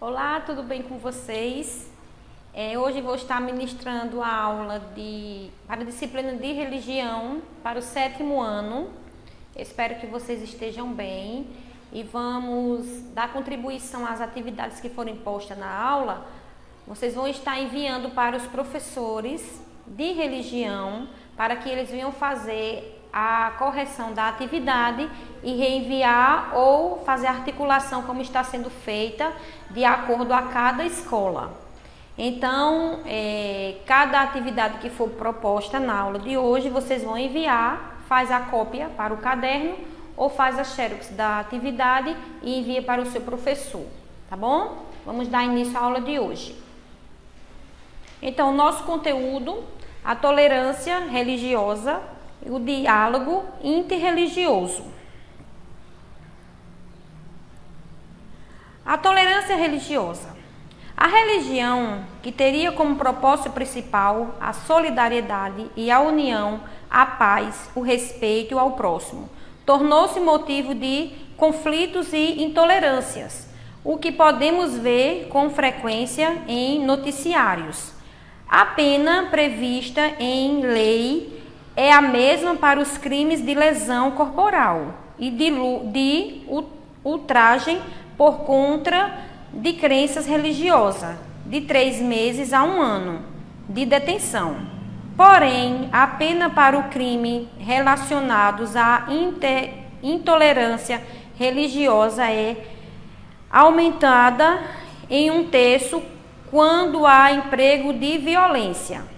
Olá, tudo bem com vocês? Hoje vou estar ministrando a aula para a disciplina de religião para o 7º ano. Espero que vocês estejam bem e vamos dar contribuição às atividades que forem postas na aula. Vocês vão estar enviando para os professores de religião para que eles venham fazer a correção da atividade e reenviar ou fazer a articulação como está sendo feita de acordo a cada escola. Então, cada atividade que for proposta na aula de hoje, vocês vão enviar, faz a cópia para o caderno ou faz a xerox da atividade e envia para o seu professor, tá bom? Vamos dar início à aula de hoje. Então, o nosso conteúdo, a tolerância religiosa, o diálogo interreligioso. A tolerância religiosa. A religião, que teria como propósito principal a solidariedade e a união, a paz, o respeito ao próximo, tornou-se motivo de conflitos e intolerâncias, o que podemos ver com frequência em noticiários. A pena prevista em lei é a mesma para os crimes de lesão corporal e de ultragem por conta de crenças religiosas, de 3 meses a 1 ano de detenção. Porém, a pena para o crime relacionados à intolerância religiosa é aumentada em 1/3 quando há emprego de violência.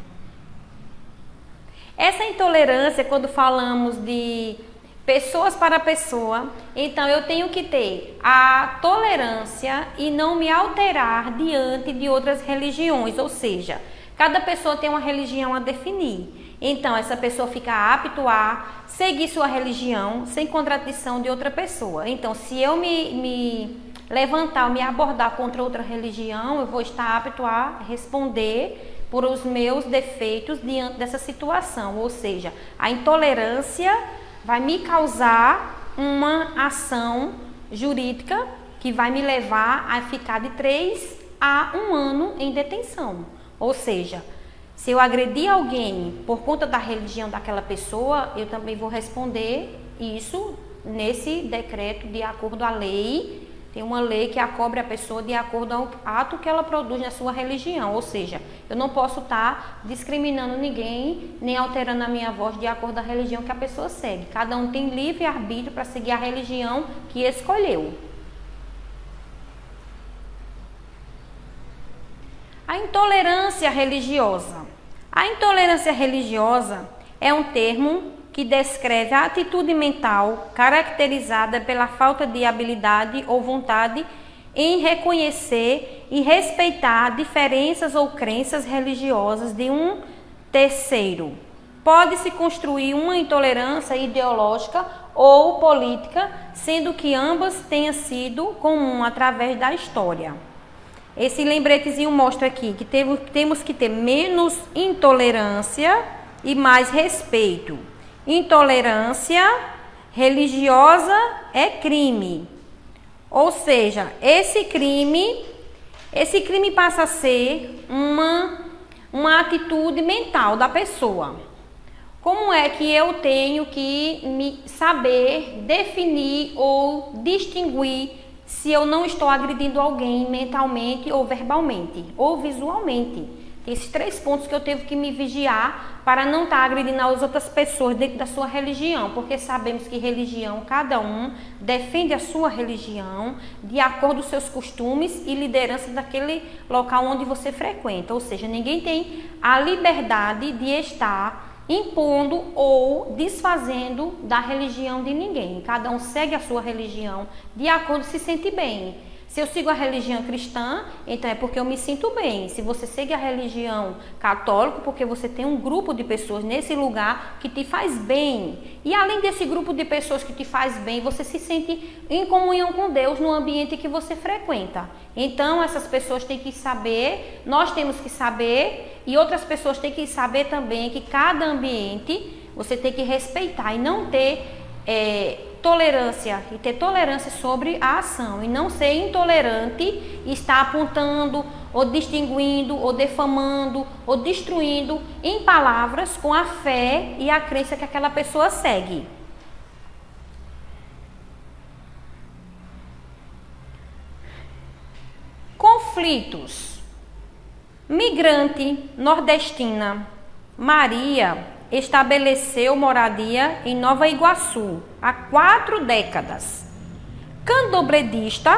Essa intolerância, quando falamos de pessoas para pessoa, então eu tenho que ter a tolerância e não me alterar diante de outras religiões, ou seja, cada pessoa tem uma religião a definir. Então essa pessoa fica apta a seguir sua religião sem contradição de outra pessoa. Então se eu me levantar ou me abordar contra outra religião, eu vou estar apto a responder por os meus defeitos diante dessa situação, ou seja, a intolerância vai me causar uma ação jurídica que vai me levar a ficar de 3 a 1 ano em detenção. Ou seja, se eu agredir alguém por conta da religião daquela pessoa, eu também vou responder isso nesse decreto de acordo à lei. Tem uma lei que acobre a pessoa de acordo ao ato que ela produz na sua religião. Ou seja, eu não posso estar discriminando ninguém, nem alterando a minha voz de acordo à religião que a pessoa segue. Cada um tem livre arbítrio para seguir a religião que escolheu. A intolerância religiosa. A intolerância religiosa é um termo que descreve a atitude mental caracterizada pela falta de habilidade ou vontade em reconhecer e respeitar diferenças ou crenças religiosas de um terceiro. Pode-se construir uma intolerância ideológica ou política, sendo que ambas tenham sido comum através da história. Esse lembretezinho mostra aqui que temos que ter menos intolerância e mais respeito. Intolerância religiosa é crime. Ou seja, esse crime passa a ser uma atitude mental da pessoa. Como é que eu tenho que saber definir ou distinguir se eu não estou agredindo alguém mentalmente ou verbalmente ou visualmente? Tem esses 3 pontos que eu tenho que me vigiar para não estar agredindo as outras pessoas dentro da sua religião, porque sabemos que religião, cada um defende a sua religião de acordo com os seus costumes e liderança daquele local onde você frequenta. Ou seja, ninguém tem a liberdade de estar impondo ou desfazendo da religião de ninguém. Cada um segue a sua religião de acordo se sente bem. Se eu sigo a religião cristã, então é porque eu me sinto bem. Se você segue a religião católica, porque você tem um grupo de pessoas nesse lugar que te faz bem. E além desse grupo de pessoas que te faz bem, você se sente em comunhão com Deus no ambiente que você frequenta. Então essas pessoas têm que saber, nós temos que saber, e outras pessoas têm que saber também que cada ambiente você tem que respeitar e não ter tolerância e ter tolerância sobre a ação e não ser intolerante e estar apontando ou distinguindo ou defamando ou destruindo em palavras com a fé e a crença que aquela pessoa segue. Conflitos. Migrante nordestina Maria estabeleceu moradia em Nova Iguaçu há 4 décadas. Candobledista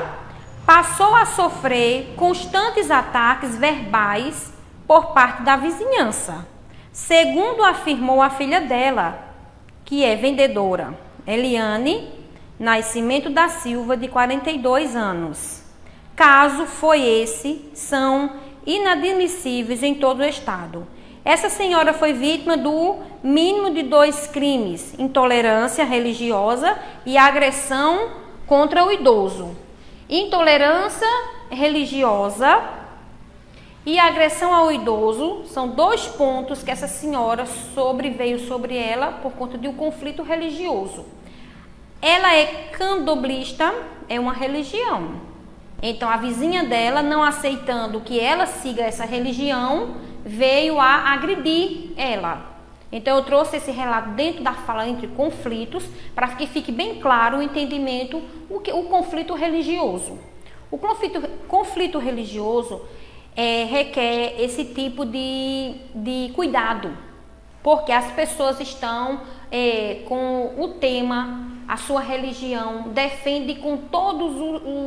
passou a sofrer constantes ataques verbais por parte da vizinhança, segundo afirmou a filha dela, que é vendedora, Eliane Nascimento da Silva, de 42 anos. Caso foi esse, são inadmissíveis em todo o estado. Essa senhora foi vítima do mínimo de 2 crimes: intolerância religiosa e agressão contra o idoso. Intolerância religiosa e agressão ao idoso são 2 pontos que essa senhora veio sobre ela por conta de um conflito religioso. Ela é candomblista, é uma religião. Então a vizinha dela, não aceitando que ela siga essa religião, veio a agredir ela. Então eu trouxe esse relato dentro da fala entre conflitos, para que fique bem claro o entendimento, o conflito religioso. O conflito religioso requer esse tipo de cuidado, porque as pessoas estão com o tema, a sua religião, defende com todos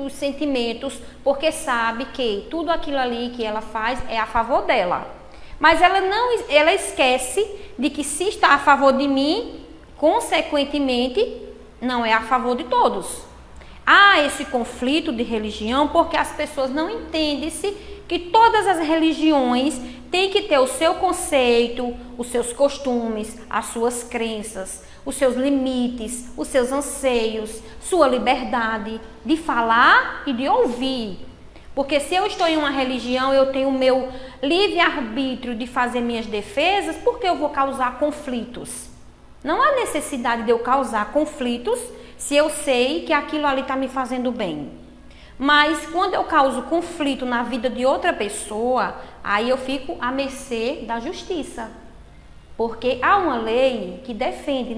os sentimentos, porque sabe que tudo aquilo ali que ela faz é a favor dela. Mas ela esquece de que se está a favor de mim, consequentemente, não é a favor de todos. Há esse conflito de religião porque as pessoas não entendem-se que todas as religiões têm que ter o seu conceito, os seus costumes, as suas crenças, os seus limites, os seus anseios, sua liberdade de falar e de ouvir. Porque se eu estou em uma religião, eu tenho o meu livre-arbítrio de fazer minhas defesas, porque eu vou causar conflitos. Não há necessidade de eu causar conflitos se eu sei que aquilo ali está me fazendo bem. Mas quando eu causo conflito na vida de outra pessoa, aí eu fico à mercê da justiça. Porque há uma lei que defende,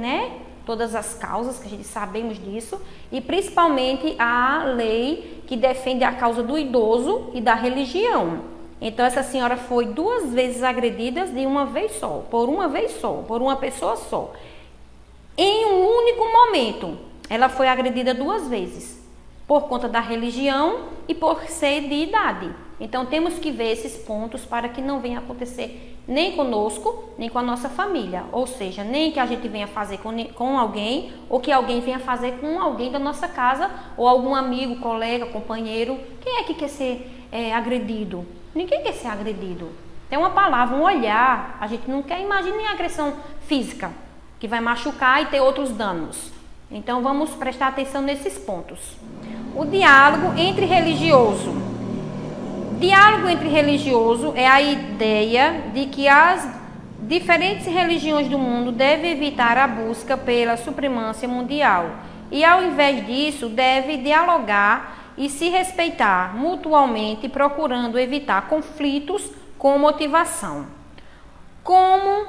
todas as causas, que a gente sabemos disso, e principalmente a lei que defende a causa do idoso e da religião. Então essa senhora foi 2 vezes agredida de uma vez só, por uma pessoa só. Em um único momento, ela foi agredida 2 vezes, por conta da religião e por ser de idade. Então temos que ver esses pontos para que não venha acontecer nem conosco, nem com a nossa família. Ou seja, nem que a gente venha fazer com alguém, ou que alguém venha fazer com alguém da nossa casa, ou algum amigo, colega, companheiro. Quem é que quer ser agredido? Ninguém quer ser agredido. Tem uma palavra, um olhar. A gente não quer, imagine agressão física, que vai machucar e ter outros danos. Então vamos prestar atenção nesses pontos. O diálogo entre religioso. Diálogo entre religioso é a ideia de que as diferentes religiões do mundo devem evitar a busca pela supremacia mundial e, ao invés disso, devem dialogar e se respeitar mutuamente, procurando evitar conflitos com motivação. Como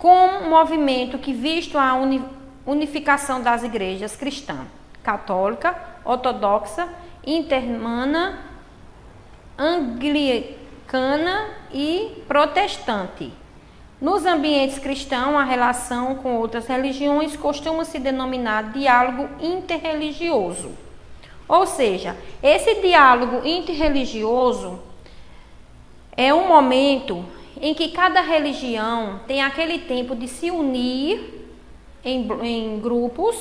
um movimento que visto a unificação das igrejas cristã, católica, ortodoxa, intermana, anglicana e protestante. Nos ambientes cristãos, a relação com outras religiões costuma se denominar diálogo interreligioso. Ou seja, esse diálogo interreligioso é um momento em que cada religião tem aquele tempo de se unir em grupos,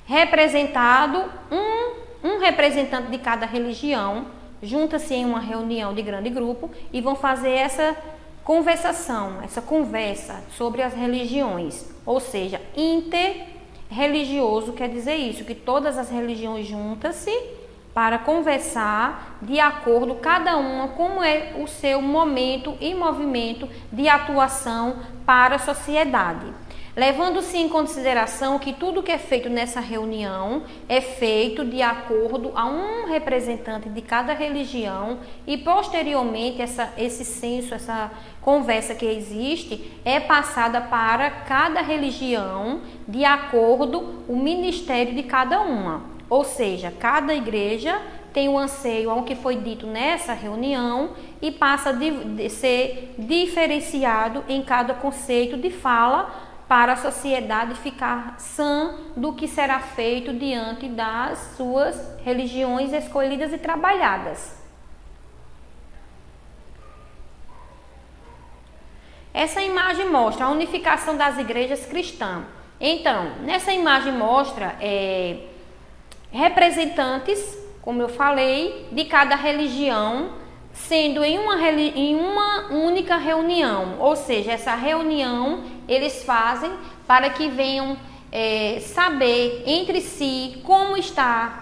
representado um representante de cada religião, junta-se em uma reunião de grande grupo e vão fazer essa conversação, essa conversa sobre as religiões. Ou seja, interreligioso quer dizer isso, que todas as religiões juntam-se para conversar de acordo, cada uma, como é o seu momento e movimento de atuação para a sociedade. levando-se em consideração que tudo que é feito nessa reunião é feito de acordo a um representante de cada religião e posteriormente esse censo, essa conversa que existe é passada para cada religião de acordo com o ministério de cada uma. Ou seja, cada igreja tem o anseio ao que foi dito nessa reunião e passa de ser diferenciado em cada conceito de fala para a sociedade ficar sã do que será feito diante das suas religiões escolhidas e trabalhadas. Essa imagem mostra a unificação das igrejas cristãs. Então, nessa imagem mostra representantes, como eu falei, de cada religião, sendo em uma única reunião, ou seja, essa reunião eles fazem para que venham saber entre si como está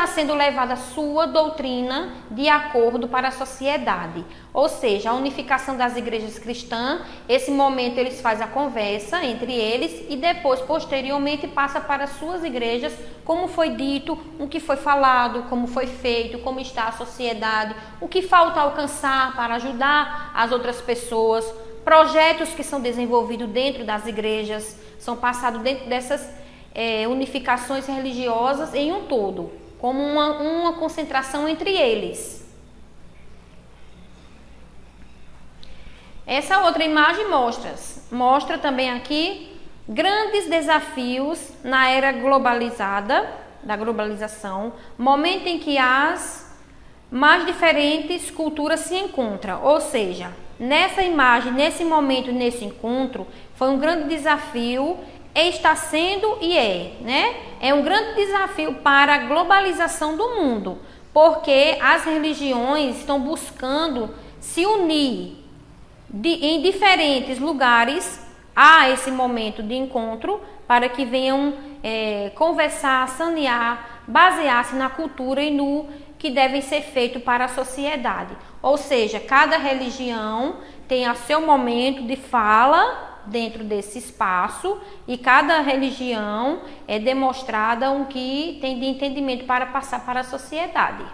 sendo levada a sua doutrina de acordo para a sociedade. Ou seja, a unificação das igrejas cristãs, esse momento eles fazem a conversa entre eles e depois, posteriormente, passa para as suas igrejas, como foi dito, o que foi falado, como foi feito, como está a sociedade, o que falta alcançar para ajudar as outras pessoas, projetos que são desenvolvidos dentro das igrejas, são passados dentro dessas unificações religiosas em um todo, como uma concentração entre eles. Essa outra imagem mostra também aqui grandes desafios na era da globalização, momento em que as mais diferentes culturas se encontram, ou seja, nessa imagem, nesse momento, nesse encontro, foi um grande desafio, está sendo e é um grande desafio para a globalização do mundo, porque as religiões estão buscando se unir em diferentes lugares a esse momento de encontro para que venham conversar, sanear, basear-se na cultura e no que deve ser feito para a sociedade. Ou seja, cada religião tem o seu momento de fala dentro desse espaço e cada religião é demonstrada o que tem de entendimento para passar para a sociedade.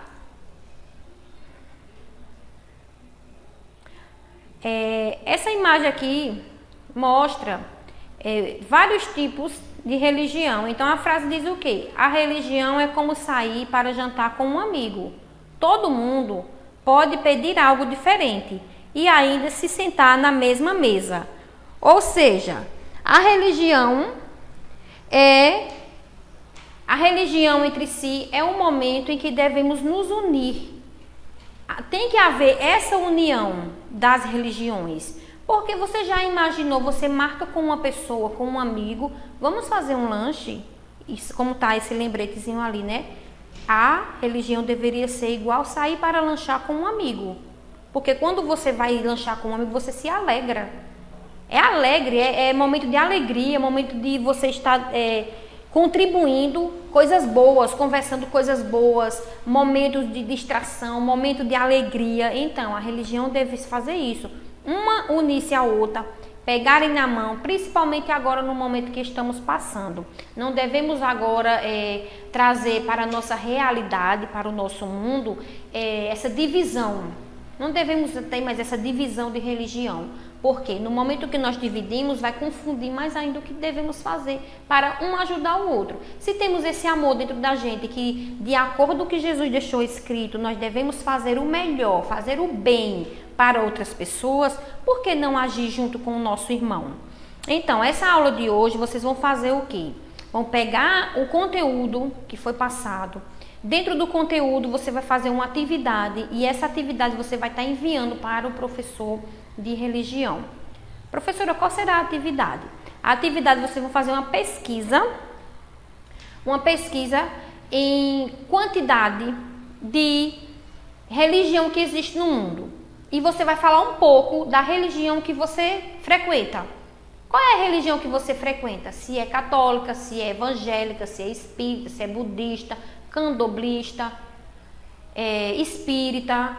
Essa imagem aqui mostra vários tipos de religião. Então a frase diz o quê? A religião é como sair para jantar com um amigo. Todo mundo pode pedir algo diferente e ainda se sentar na mesma mesa. Ou seja, a religião entre si é um momento em que devemos nos unir. Tem que haver essa união das religiões. Porque você já imaginou, você marca com uma pessoa, com um amigo, vamos fazer um lanche? Isso, como está esse lembretezinho ali, né? A religião deveria ser igual sair para lanchar com um amigo. Porque quando você vai lanchar com um amigo, você se alegra. É alegre, é momento de alegria, momento de você estar contribuindo coisas boas, conversando coisas boas, momentos de distração, momento de alegria. Então, a religião deve fazer isso. Uma unir-se à outra, pegarem na mão, principalmente agora no momento que estamos passando. Não devemos agora trazer para a nossa realidade, para o nosso mundo, essa divisão. Não devemos ter mais essa divisão de religião. Porque no momento que nós dividimos, vai confundir mais ainda o que devemos fazer para um ajudar o outro. Se temos esse amor dentro da gente, que de acordo com o que Jesus deixou escrito, nós devemos fazer o melhor, fazer o bem para outras pessoas, por que não agir junto com o nosso irmão? Então, essa aula de hoje, vocês vão fazer o quê? Vão pegar o conteúdo que foi passado. Dentro do conteúdo, você vai fazer uma atividade e essa atividade você vai estar enviando para o professor de religião. Professora, qual será a atividade? A atividade você vai fazer uma pesquisa em quantidade de religião que existe no mundo. E você vai falar um pouco da religião que você frequenta. Qual é a religião que você frequenta? Se é católica, se é evangélica, se é espírita, se é budista, candomblista, espírita.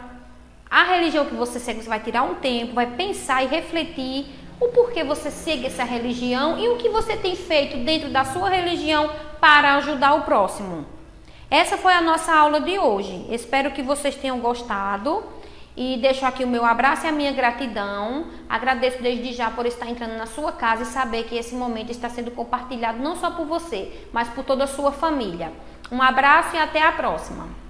A religião que você segue, você vai tirar um tempo, vai pensar e refletir o porquê você segue essa religião e o que você tem feito dentro da sua religião para ajudar o próximo. Essa foi a nossa aula de hoje. Espero que vocês tenham gostado e deixo aqui o meu abraço e a minha gratidão. Agradeço desde já por estar entrando na sua casa e saber que esse momento está sendo compartilhado não só por você, mas por toda a sua família. Um abraço e até a próxima.